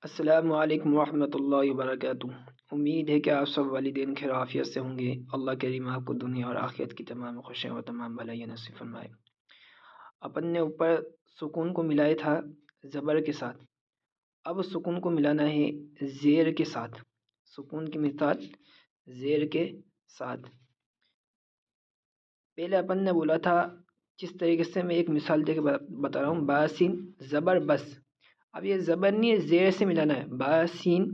السلام علیکم ورحمۃ اللہ وبرکاتہ۔ امید ہے کہ آپ سب والدین خیر عافیت سے ہوں گے۔ اللہ کریم آپ کو دنیا اور آخرت کی تمام خوشیاں و تمام بھلائیاں نصیب فرمائے۔ اپن نے اوپر سکون کو ملایا تھا زبر کے ساتھ، اب سکون کو ملانا ہے زیر کے ساتھ۔ سکون کی مثال زیر کے ساتھ۔ پہلے اپن نے بولا تھا جس طریقے سے میں ایک مثال دے کے بتا رہا ہوں، باسین زبر بس۔ اب یہ زبر نہیں ہے، زیر سے ملانا ہے، باسین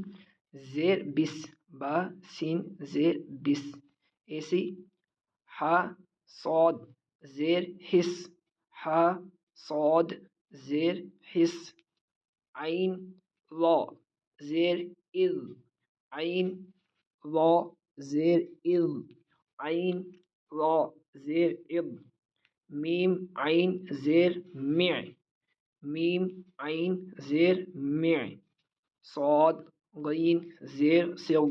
زیر بس، باسین زیر بس۔ ایسی ہا صاد زیر حس، ہا صاد زیر حس۔ عین وا زیر اذ، عین وا زیر اذ، عین وا زیر اذ۔ میم عین زیر مع، میم عین زیر مع۔ صاد غین زیر صغ،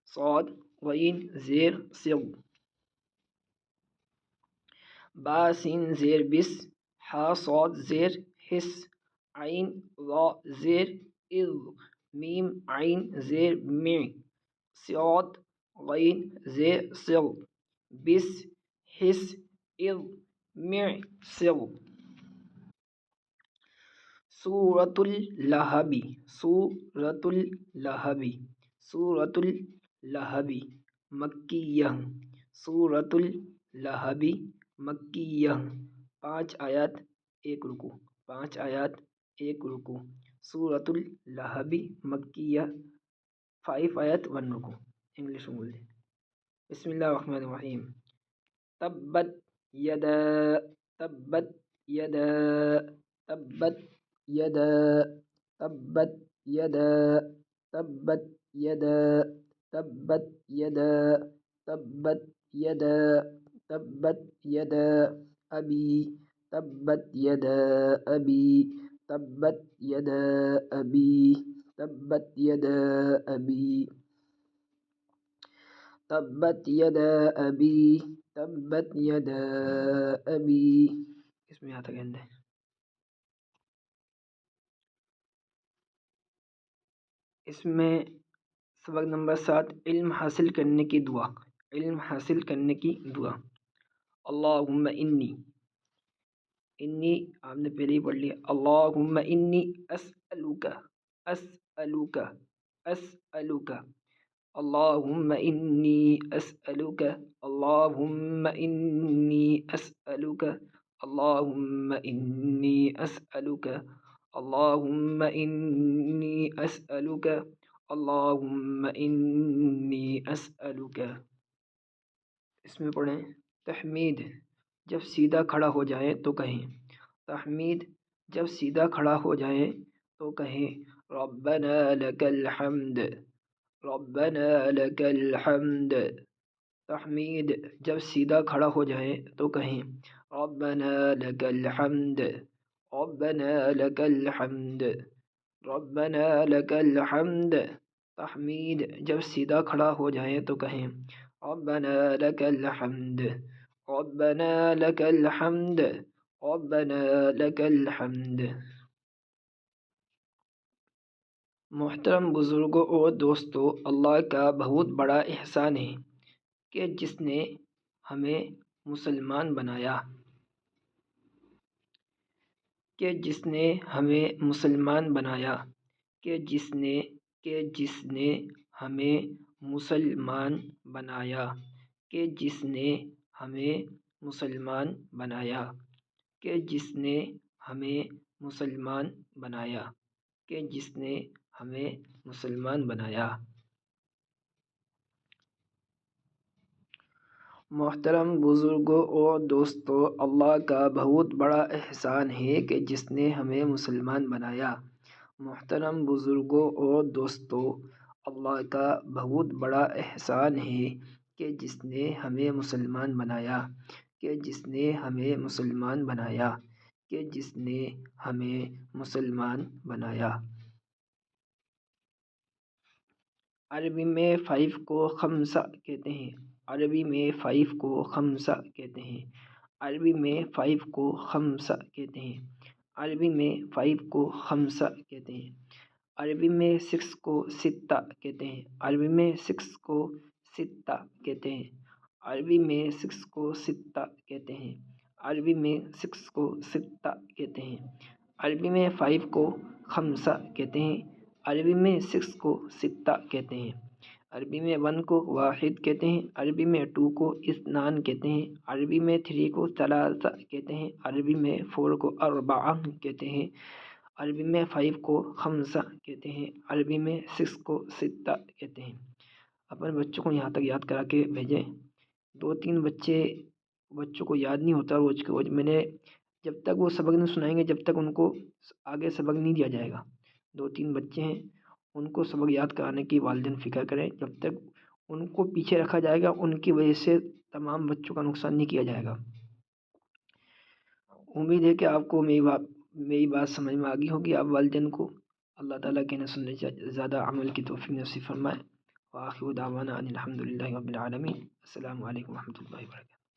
صاد غین زیر صغ۔ با سین زیر بس، ہا صاد زیر حس، عین وا زیر اذ، میم عین زیر مع۔ صاد غین زیر صغ، بس حس اذ مع صغ۔ سورۃ اللہب، سورۃ اللہب، سورۃ اللہب مکیہ، سورۃ اللہب مکیہ۔ 5 آیات 1 رکوع، 5 آیات 1 رکوع۔ سورۃ اللہب مکیہ، 5 آیات 1 رکوع۔ انگلش میں بول دیں۔ بسم اللہ الرحمن الرحیم۔ تبت یدا، تبت یدا، تبت یدا، تبت یدا، تبت یدا، تبت یدا، تبت یدا، تبت یدا ابی، تبت یدا ابی، تبت یدا ابی، تبت یدا ابی، تبت یدا ابی، تبت یدا ابی۔ اس میں یہاں تک ہے۔ اس میں سبق نمبر 7 علم حاصل کرنے کی دعا، علم حاصل کرنے کی دعا۔ اللہم انی، انی آپ نے پہلے ہی پڑھ لیا۔ اللہم انی اسألک، اسألک، اسألک۔ اللہم انی اسألک، اللہم انی اسألک، اللہم انی اسألک، اللہم انی اسألک، اللہم انی اسألک۔ اس میں پڑھیں تحمید جب سیدھا کھڑا ہو جائیں تو کہیں، تحمید جب سیدھا کھڑا ہو جائیں تو کہیں ربنا لک الحمد، ربنا لک الحمد۔ تحمید جب سیدھا کھڑا ہو جائیں تو کہیں ربنا لک الحمد، ربنا لک الحمد، ربنا لک الحمد۔ تحمید جب سیدھا کھڑا ہو جائیں تو کہیں ربنا لک الحمد، ربنا لک الحمد، ربنا لک الحمد۔ محترم بزرگوں اور دوستو، اللہ کا بہت بڑا احسان ہے کہ جس نے ہمیں مسلمان بنایا، کہ جس نے ہمیں مسلمان بنایا، کہ جس نے ہمیں مسلمان بنایا، کہ جس نے ہمیں مسلمان بنایا، کہ جس نے ہمیں مسلمان بنایا، کہ جس نے ہمیں مسلمان بنایا۔ محترم بزرگوں اور دوستو، اللہ کا بہت بڑا احسان ہے کہ جس نے ہمیں مسلمان بنایا۔ محترم بزرگوں اور دوستو، اللہ کا بہت بڑا احسان ہے کہ جس نے ہمیں مسلمان بنایا، کہ جس نے ہمیں مسلمان بنایا، کہ جس نے ہمیں مسلمان بنایا۔ عربی میں 5 کو خمسہ کہتے ہیں، عربی میں 5 کو خمسہ کہتے ہیں، عربی میں 5 کو خمسہ کہتے ہیں، عربی میں 5 کو خمسہ کہتے ہیں۔ عربی میں 6 کو ستہ کہتے ہیں، عربی میں 6 کو ستہ کہتے ہیں، عربی میں 6 کو ستہ کہتے ہیں، عربی میں 6 کو ستہ کہتے ہیں، عربی میں 5 کو خمسہ کہتے ہیں، عربی میں 6 کو ستہ کہتے ہیں، عربی میں 1 کو واحد کہتے ہیں، عربی میں 2 کو اثنان کہتے ہیں، عربی میں 3 کو ثلاثہ کہتے ہیں، عربی میں 4 کو اربعہ کہتے ہیں، عربی میں 5 کو خمسہ کہتے ہیں، عربی میں 6 کو ستہ کہتے ہیں۔ اپنے بچوں کو یہاں تک یاد کرا کے بھیجیں۔ 2-3 بچوں کو یاد نہیں ہوتا روز کے روز، میں نے جب تک وہ سبق نہیں سنائیں گے جب تک ان کو آگے سبق نہیں دیا جائے گا۔ 2-3 بچے ہیں، ان کو سبق یاد کرانے کی والدین فکر کریں، جب تک ان کو پیچھے رکھا جائے گا ان کی وجہ سے تمام بچوں کا نقصان نہیں کیا جائے گا۔ امید ہے کہ آپ کو میری بات سمجھ میں آ گئی ہوگی۔ آپ والدین کو اللہ تعالیٰ کے سننے سے زیادہ عمل کی توفیق نصیب فرمائے۔ وآخر دعوانا ان الحمد للہ رب العالمین۔ السلام علیکم ورحمۃ اللہ وبرکاتہ۔